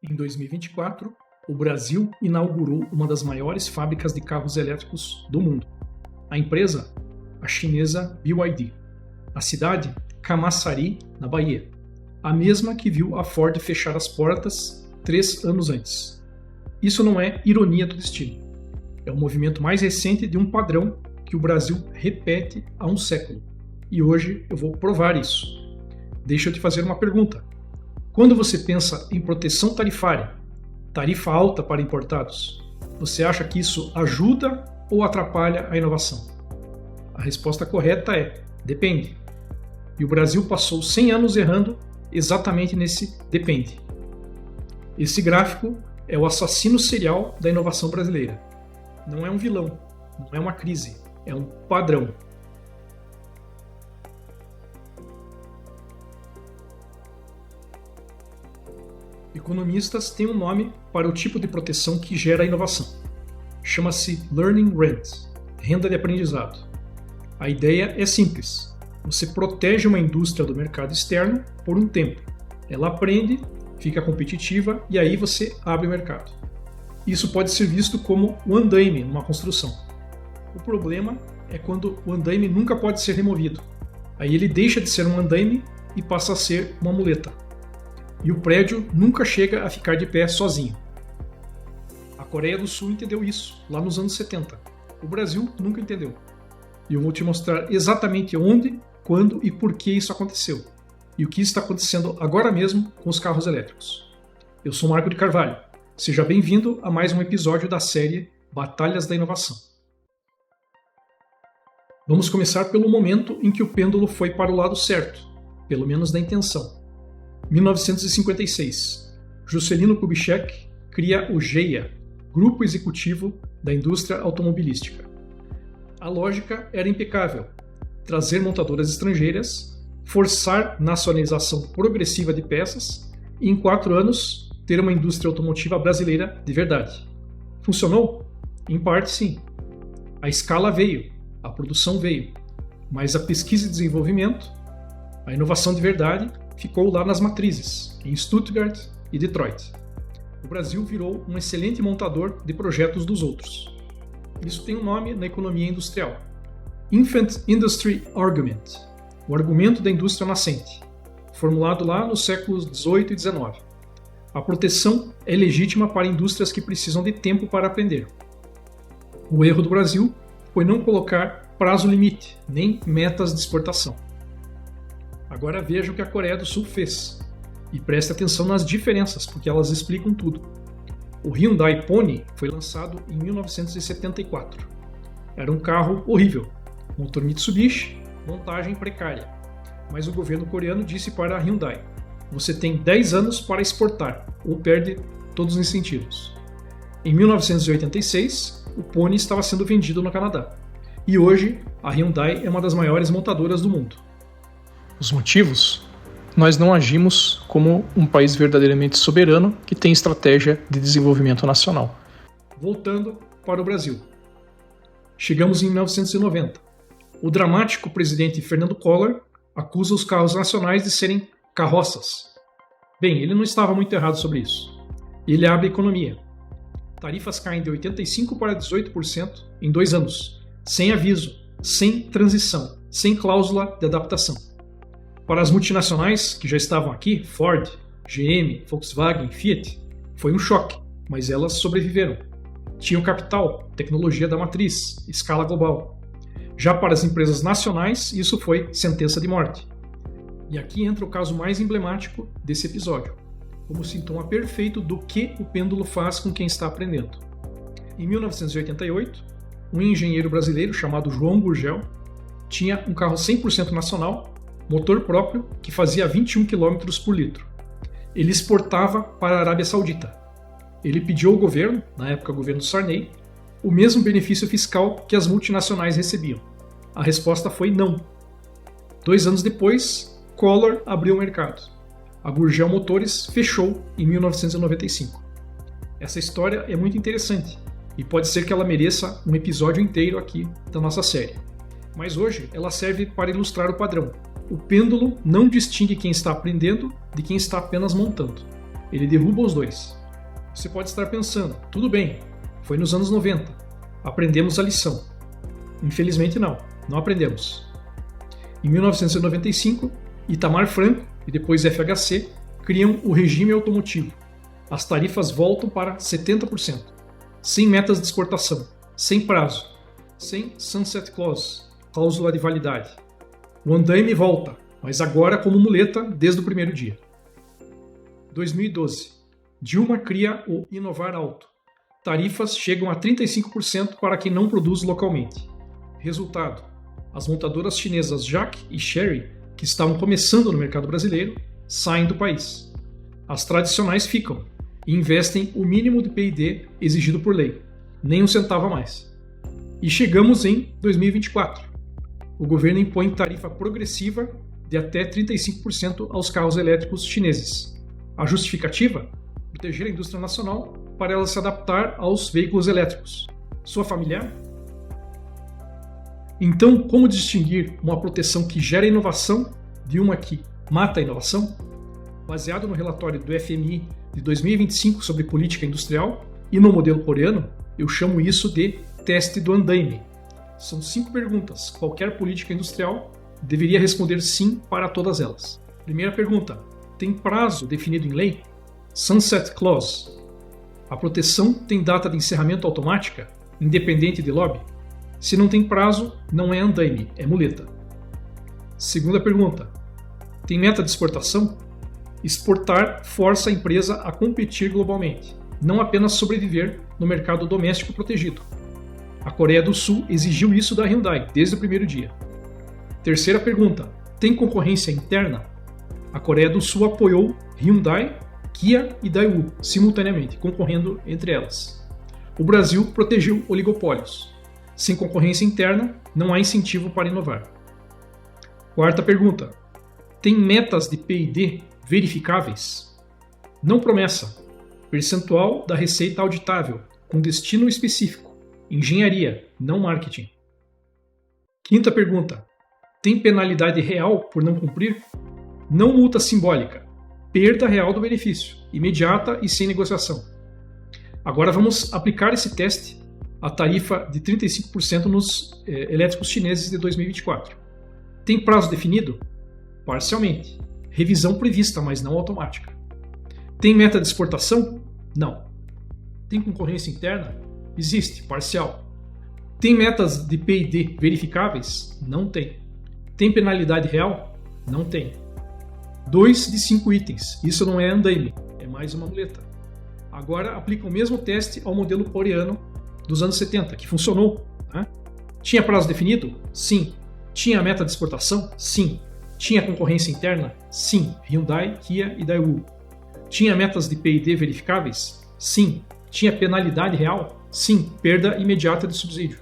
Em 2024, o Brasil inaugurou uma das maiores fábricas de carros elétricos do mundo. A empresa, a chinesa BYD. A cidade, Camaçari, na Bahia. A mesma que viu a Ford fechar as portas 3 anos antes. Isso não é ironia do destino. É o movimento mais recente de um padrão que o Brasil repete há um século. E hoje eu vou provar isso. Deixa eu te fazer uma pergunta. Quando você pensa em proteção tarifária, tarifa alta para importados, você acha que isso ajuda ou atrapalha a inovação? A resposta correta é: depende. E o Brasil passou 100 anos errando exatamente nesse depende. Esse gráfico é o assassino serial da inovação brasileira. Não é um vilão, não é uma crise, é um padrão. Economistas têm um nome para o tipo de proteção que gera a inovação. Chama-se Learning Rent, renda de aprendizado. A ideia é simples. Você protege uma indústria do mercado externo por um tempo. Ela aprende, fica competitiva e aí você abre o mercado. Isso pode ser visto como o andaime numa construção. O problema é quando o andaime nunca pode ser removido. Aí ele deixa de ser um andaime e passa a ser uma muleta. E o prédio nunca chega a ficar de pé sozinho. A Coreia do Sul entendeu isso lá nos anos 70. O Brasil nunca entendeu. E eu vou te mostrar exatamente onde, quando e por que isso aconteceu. E o que está acontecendo agora mesmo com os carros elétricos. Eu sou Marco de Carvalho. Seja bem-vindo a mais um episódio da série Batalhas da Inovação. Vamos começar pelo momento em que o pêndulo foi para o lado certo, pelo menos da intenção. 1956. Juscelino Kubitschek cria o GEA, Grupo Executivo da Indústria Automobilística. A lógica era impecável: trazer montadoras estrangeiras, forçar nacionalização progressiva de peças e, em 4 anos, ter uma indústria automotiva brasileira de verdade. Funcionou? Em parte, sim. A escala veio, a produção veio, mas a pesquisa e desenvolvimento, a inovação de verdade, ficou lá nas matrizes, em Stuttgart e Detroit. O Brasil virou um excelente montador de projetos dos outros. Isso tem um nome na economia industrial: Infant Industry Argument, o argumento da indústria nascente, formulado lá nos séculos XVIII e XIX. A proteção é legítima para indústrias que precisam de tempo para aprender. O erro do Brasil foi não colocar prazo limite, nem metas de exportação. Agora veja o que a Coreia do Sul fez. E preste atenção nas diferenças, porque elas explicam tudo. O Hyundai Pony foi lançado em 1974. Era um carro horrível. Motor Mitsubishi, montagem precária. Mas o governo coreano disse para a Hyundai: você tem 10 anos para exportar, ou perde todos os incentivos. Em 1986, o Pony estava sendo vendido no Canadá. E hoje, a Hyundai é uma das maiores montadoras do mundo. Os motivos? Nós não agimos como um país verdadeiramente soberano que tem estratégia de desenvolvimento nacional. Voltando para o Brasil. Chegamos em 1990. O dramático presidente Fernando Collor acusa os carros nacionais de serem carroças. Bem, ele não estava muito errado sobre isso. Ele abre a economia. Tarifas caem de 85% para 18% em 2 anos, sem aviso, sem transição, sem cláusula de adaptação. Para as multinacionais que já estavam aqui, Ford, GM, Volkswagen, Fiat, foi um choque, mas elas sobreviveram. Tinham capital, tecnologia da matriz, escala global. Já para as empresas nacionais, isso foi sentença de morte. E aqui entra o caso mais emblemático desse episódio, como sintoma perfeito do que o pêndulo faz com quem está aprendendo. Em 1988, um engenheiro brasileiro chamado João Gurgel tinha um carro 100% nacional, motor próprio, que fazia 21 km por litro. Ele exportava para a Arábia Saudita. Ele pediu ao governo, na época o governo Sarney, o mesmo benefício fiscal que as multinacionais recebiam. A resposta foi não. 2 anos depois, Collor abriu o mercado. A Gurgel Motores fechou em 1995. Essa história é muito interessante e pode ser que ela mereça um episódio inteiro aqui da nossa série. Mas hoje ela serve para ilustrar o padrão. O pêndulo não distingue quem está aprendendo de quem está apenas montando. ele derruba os dois. Você pode estar pensando, tudo bem, foi nos anos 90, aprendemos a lição. Infelizmente não aprendemos. Em 1995, Itamar Franco e depois FHC criam o regime automotivo. As tarifas voltam para 70%, sem metas de exportação, sem prazo, sem sunset clause, cláusula de validade. O andaime volta, mas agora como muleta desde o primeiro dia. 2012. Dilma cria o Inovar Alto. Tarifas chegam a 35% para quem não produz localmente. Resultado: as montadoras chinesas JAC e Chery, que estavam começando no mercado brasileiro, saem do país. As tradicionais ficam e investem o mínimo de P&D exigido por lei, nem um centavo a mais. E chegamos em 2024. O governo impõe tarifa progressiva de até 35% aos carros elétricos chineses. A justificativa? Proteger a indústria nacional para ela se adaptar aos veículos elétricos. Sua familiar? Então, como distinguir uma proteção que gera inovação de uma que mata a inovação? Baseado no relatório do FMI de 2025 sobre política industrial e no modelo coreano, eu chamo isso de teste do andaime. São 5 perguntas. Qualquer política industrial deveria responder sim para todas elas. Primeira pergunta: tem prazo definido em lei? Sunset Clause. A proteção tem data de encerramento automática, independente de lobby? Se não tem prazo, não é andaime, é muleta. Segunda pergunta: tem meta de exportação? Exportar força a empresa a competir globalmente, não apenas sobreviver no mercado doméstico protegido. A Coreia do Sul exigiu isso da Hyundai desde o primeiro dia. Terceira pergunta: tem concorrência interna? A Coreia do Sul apoiou Hyundai, Kia e Daewoo simultaneamente, concorrendo entre elas. O Brasil protegeu oligopólios. Sem concorrência interna, não há incentivo para inovar. Quarta pergunta: tem metas de P&D verificáveis? Não promessa. Percentual da receita auditável, com destino específico. Engenharia, não marketing. Quinta pergunta: tem penalidade real por não cumprir? Não multa simbólica. Perda real do benefício, imediata e sem negociação. Agora vamos aplicar esse teste à tarifa de 35% nos elétricos chineses de 2024. Tem prazo definido? Parcialmente. Revisão prevista, mas não automática. Tem meta de exportação? Não. Tem concorrência interna? Existe, parcial. Tem metas de P&D verificáveis? Não tem. Tem penalidade real? Não tem. 2 de 5 itens. Isso não é andaime, é mais uma muleta. Agora aplica o mesmo teste ao modelo coreano dos anos 70, que funcionou. Né? Tinha prazo definido? Sim. Tinha meta de exportação? Sim. Tinha concorrência interna? Sim. Hyundai, Kia e Daewoo. Tinha metas de P&D verificáveis? Sim. Tinha penalidade real? Sim. Perda imediata de subsídio.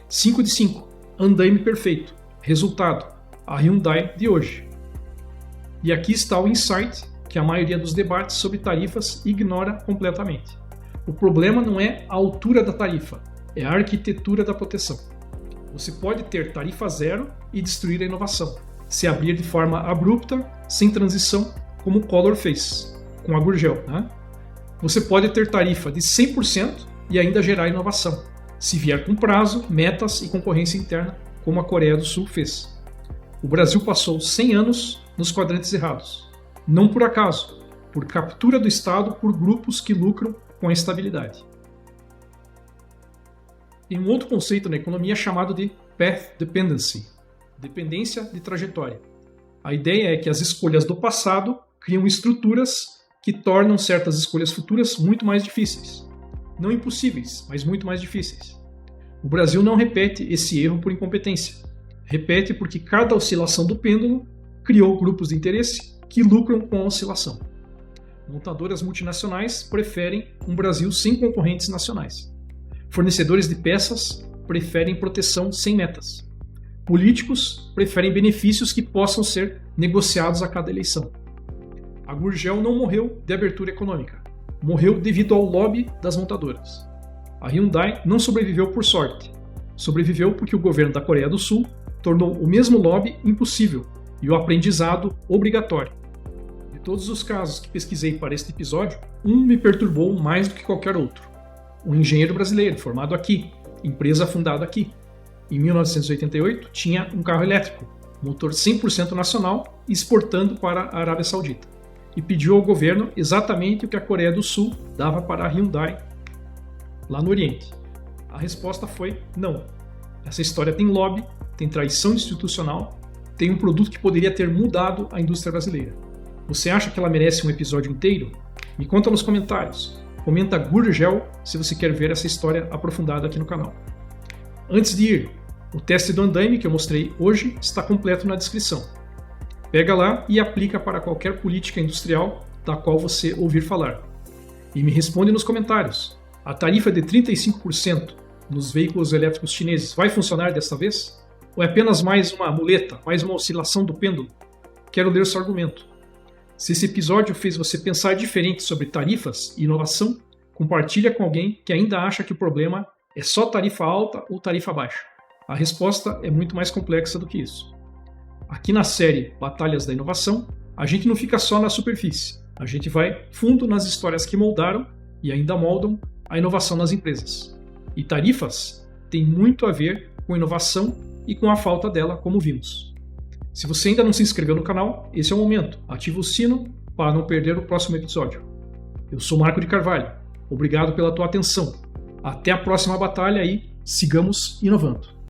5 de 5. Andaime perfeito. Resultado: a Hyundai de hoje. E aqui está o insight que a maioria dos debates sobre tarifas ignora completamente. O problema não é a altura da tarifa, é a arquitetura da proteção. Você pode ter tarifa zero e destruir a inovação, se abrir de forma abrupta, sem transição, como o Collor fez, com a Gurgel. Né? Você pode ter tarifa de 100% e ainda gerar inovação, se vier com prazo, metas e concorrência interna, como a Coreia do Sul fez. O Brasil passou 100 anos nos quadrantes errados. Não por acaso, por captura do Estado por grupos que lucram com a estabilidade. Tem um outro conceito na economia chamado de Path Dependency, dependência de trajetória. A ideia é que as escolhas do passado criam estruturas que tornam certas escolhas futuras muito mais difíceis. Não impossíveis, mas muito mais difíceis. O Brasil não repete esse erro por incompetência. Repete porque cada oscilação do pêndulo criou grupos de interesse que lucram com a oscilação. Montadoras multinacionais preferem um Brasil sem concorrentes nacionais. Fornecedores de peças preferem proteção sem metas. Políticos preferem benefícios que possam ser negociados a cada eleição. A Gurgel não morreu de abertura econômica. Morreu devido ao lobby das montadoras. A Hyundai não sobreviveu por sorte. Sobreviveu porque o governo da Coreia do Sul tornou o mesmo lobby impossível e o aprendizado obrigatório. todos os casos que pesquisei para este episódio, um me perturbou mais do que qualquer outro. Um engenheiro brasileiro, formado aqui, empresa fundada aqui. Em 1988, tinha um carro elétrico, motor 100% nacional, exportando para a Arábia Saudita. E pediu ao governo exatamente o que a Coreia do Sul dava para a Hyundai, lá no Oriente. A resposta foi não. Essa história tem lobby, tem traição institucional, tem um produto que poderia ter mudado a indústria brasileira. Você acha que ela merece um episódio inteiro? Me conta nos comentários. Comenta Gurgel se você quer ver essa história aprofundada aqui no canal. Antes de ir, o teste do andaime que eu mostrei hoje está completo na descrição. Pega lá e aplica para qualquer política industrial da qual você ouvir falar. E me responde nos comentários. A tarifa de 35% nos veículos elétricos chineses vai funcionar desta vez? Ou é apenas mais uma muleta, mais uma oscilação do pêndulo? Quero ler seu argumento. Se esse episódio fez você pensar diferente sobre tarifas e inovação, compartilha com alguém que ainda acha que o problema é só tarifa alta ou tarifa baixa. A resposta é muito mais complexa do que isso. Aqui na série Batalhas da Inovação, a gente não fica só na superfície. A gente vai fundo nas histórias que moldaram e ainda moldam a inovação nas empresas. E tarifas têm muito a ver com inovação e com a falta dela, como vimos. Se você ainda não se inscreveu no canal, esse é o momento. Ativa o sino para não perder o próximo episódio. Eu sou Marco de Carvalho. Obrigado pela tua atenção. Até a próxima batalha e sigamos inovando.